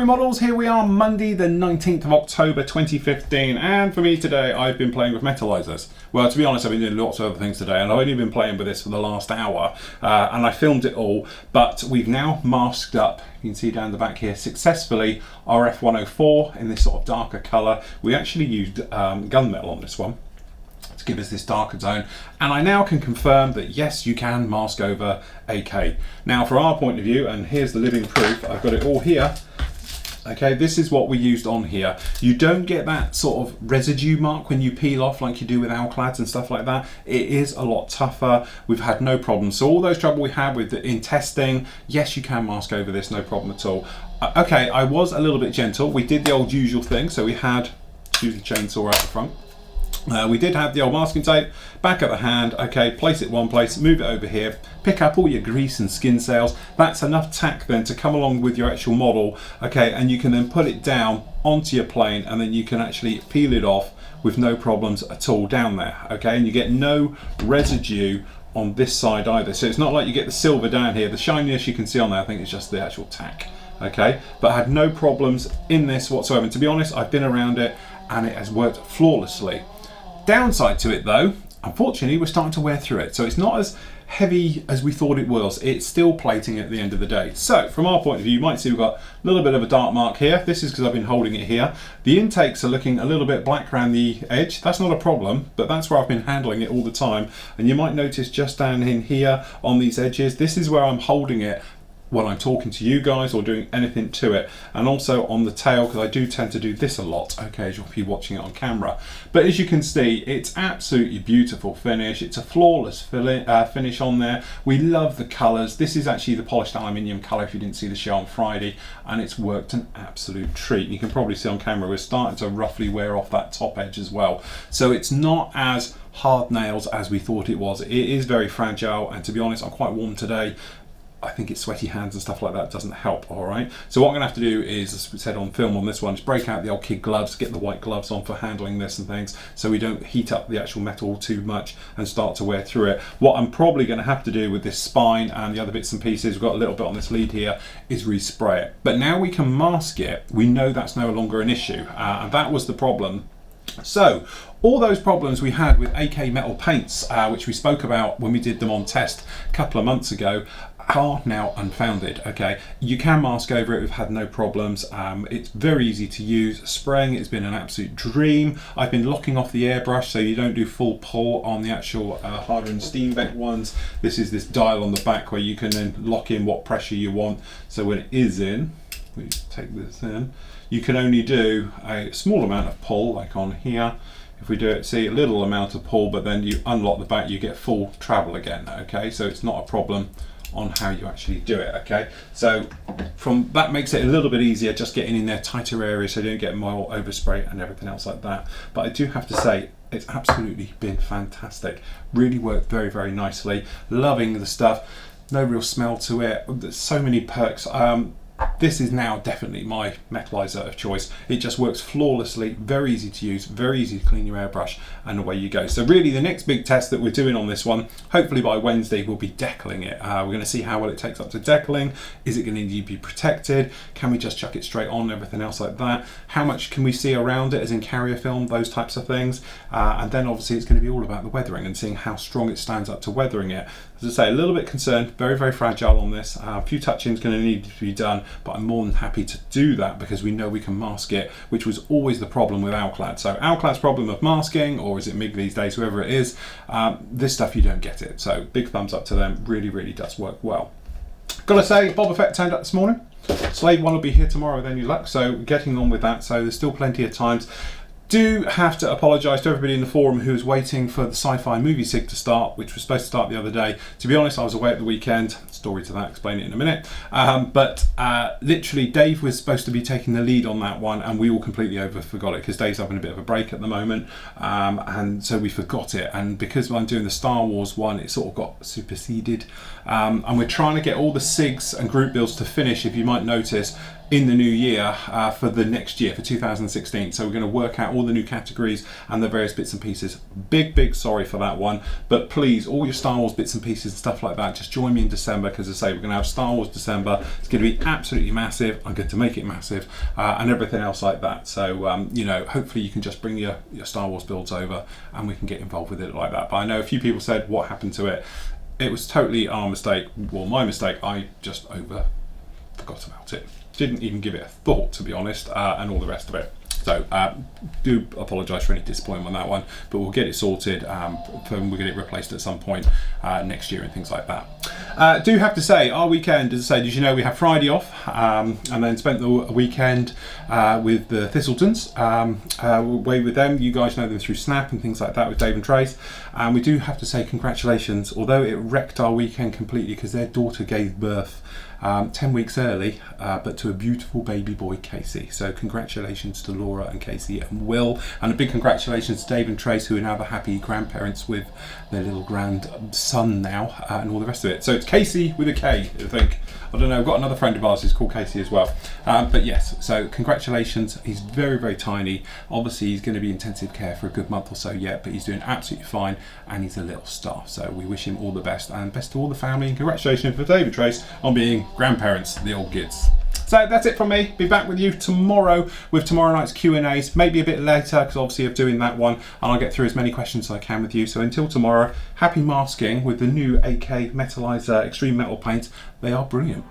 Flory models, here we are Monday the 19th of October 2015, and for me today I've been playing with metallizers. Well, to be honest, I've been doing lots of other things today, and I've only been playing with this for the last hour, and I filmed it all, but we've now masked up, you can see down the back here, successfully our F104 in this sort of darker colour. We actually used gunmetal on this one to give us this darker tone, and I now can confirm that yes, you can mask over AK. Now for our point of view, and here's the living proof, I've got it all here. Okay, this is what we used on here. You don't get that sort of residue mark when you peel off like you do with Alclads and stuff like that. It is a lot tougher. We've had no problems. So all those trouble we had with in testing, yes, you can mask over this, no problem at all. Okay, I was a little bit gentle. We did the old usual thing. So we had, use the chainsaw out the front. We did have the old masking tape, back of the hand, okay, place it one place, move it over here, pick up all your grease and skin cells. That's enough tack then to come along with your actual model, okay, and you can then put it down onto your plane, and then you can actually peel it off with no problems at all down there, okay, and you get no residue on this side either. So it's not like you get the silver down here. The shininess you can see on there, I think it's just the actual tack, okay, but I had no problems in this whatsoever. And to be honest, I've been around it and it has worked flawlessly. Downside to it though, unfortunately we're starting to wear through it, so it's not as heavy as we thought it was. It's still plating at the end of the day. So from our point of view, you might see we've got a little bit of a dark mark here. This is because I've been holding it here. The intakes are looking a little bit black around the edge. That's not a problem, but that's where I've been handling it all the time. And you might notice just down in here on these edges, this is where I'm holding it when I'm talking to you guys or doing anything to it, and also on the tail, because I do tend to do this a lot, okay, as you'll be watching it on camera. But as you can see, it's absolutely beautiful finish. It's a flawless finish on there. We love the colours. This is actually the polished aluminium colour if you didn't see the show on Friday, and it's worked an absolute treat. You can probably see on camera we're starting to roughly wear off that top edge as well, so it's not as hard nails as we thought it was. It is very fragile, and to be honest, I'm quite warm today. I think it's sweaty hands and stuff like that doesn't help, all right? So what I'm gonna have to do is, as we said on film on this one, is break out the old kid gloves, get the white gloves on for handling this and things, so we don't heat up the actual metal too much and start to wear through it. What I'm probably gonna have to do with this spine and the other bits and pieces, we've got a little bit on this lead here, is respray it. But now we can mask it, we know that's no longer an issue, and that was the problem. So all those problems we had with AK metal paints, which we spoke about when we did them on test a couple of months ago, are now unfounded. Okay, you can mask over it, we've had no problems. It's very easy to use. Spraying it's been an absolute dream. I've been locking off the airbrush so you don't do full pull on the actual hardened steam vent ones. This is this dial on the back where you can then lock in what pressure you want, so when it is in, we take this in, you can only do a small amount of pull, like on here. If we do it, see a little amount of pull, but then you unlock the back, you get full travel again, okay? So it's not a problem on how you actually do it, okay? So from that makes it a little bit easier just getting in there tighter areas so you don't get more overspray and everything else like that. But I do have to say, it's absolutely been fantastic. Really worked very, very nicely. Loving the stuff. No real smell to it. There's so many perks. This is now definitely my metallizer of choice. It just works flawlessly, very easy to use, very easy to clean your airbrush, and away you go. So really the next big test that we're doing on this one, hopefully by Wednesday, we'll be decaling it. We're going to see how well it takes up to decaling. Is it going to need to be protected? Can we just chuck it straight on, everything else like that? How much can we see around it, as in carrier film, those types of things? And then obviously it's going to be all about the weathering and seeing how strong it stands up to weathering it. As I say, a little bit concerned, very, very fragile on this. A few touch-ins going to need to be done, but I'm more than happy to do that because we know we can mask it, which was always the problem with Alclad. So Alclad's problem of masking, or is it MIG these days, whoever it is, this stuff you don't get it. So big thumbs up to them, really, really does work well. Gotta say, Boba Fett turned up this morning. Slave 1 will be here tomorrow with any luck, so getting on with that, so there's still plenty of times. Do have to apologise to everybody in the forum who was waiting for the sci-fi movie sig to start, which was supposed to start the other day. To be honest, I was away at the weekend. Story to that, explain it in a minute. But literally, Dave was supposed to be taking the lead on that one, and we all completely forgot it because Dave's having a bit of a break at the moment, and so we forgot it. And because I'm doing the Star Wars one, it sort of got superseded. And we're trying to get all the SIGs and group builds to finish, if you might notice, in the new year for the next year, for 2016. So we're going to work out all the new categories and the various bits and pieces. Big sorry for that one, but please, all your Star Wars bits and pieces and stuff like that, just join me in December, because as I say, we're going to have Star Wars December. It's going to be absolutely massive. I'm going to make it massive, and everything else like that. So you know, hopefully you can just bring your Star Wars builds over and we can get involved with it like that. But I know a few people said, what happened to it? It was totally our mistake, well, my mistake. I just forgot about it. Didn't even give it a thought, to be honest, and all the rest of it. So do apologise for any disappointment on that one, but we'll get it sorted. We'll get it replaced at some point next year and things like that. Do have to say, our weekend, as I say, did you know we have Friday off, and then spent the weekend with the Thistletons, away with them. You guys know them through Snap and things like that with Dave and Trace. And we do have to say congratulations, although it wrecked our weekend completely because their daughter gave birth 10 weeks early, but to a beautiful baby boy, Casey. So congratulations to Laura and Casey and Will, and a big congratulations to Dave and Trace, who are now the happy grandparents with their little grandson now, and all the rest of it. So it's Casey with a K, I think. I don't know, I've got another friend of ours who's called Casey as well. But yes, so congratulations. He's very, very tiny. Obviously, he's going to be intensive care for a good month or so yet, but he's doing absolutely fine, and he's a little star. So we wish him all the best, and best to all the family, and congratulations for Dave and Trace on being grandparents, the old kids. So that's it from me. Be back with you tomorrow with tomorrow night's Q&As, maybe a bit later because obviously I'm doing that one, and I'll get through as many questions as I can with you. So until tomorrow, happy masking with the new AK Metalizer Extreme Metal paints. They are brilliant.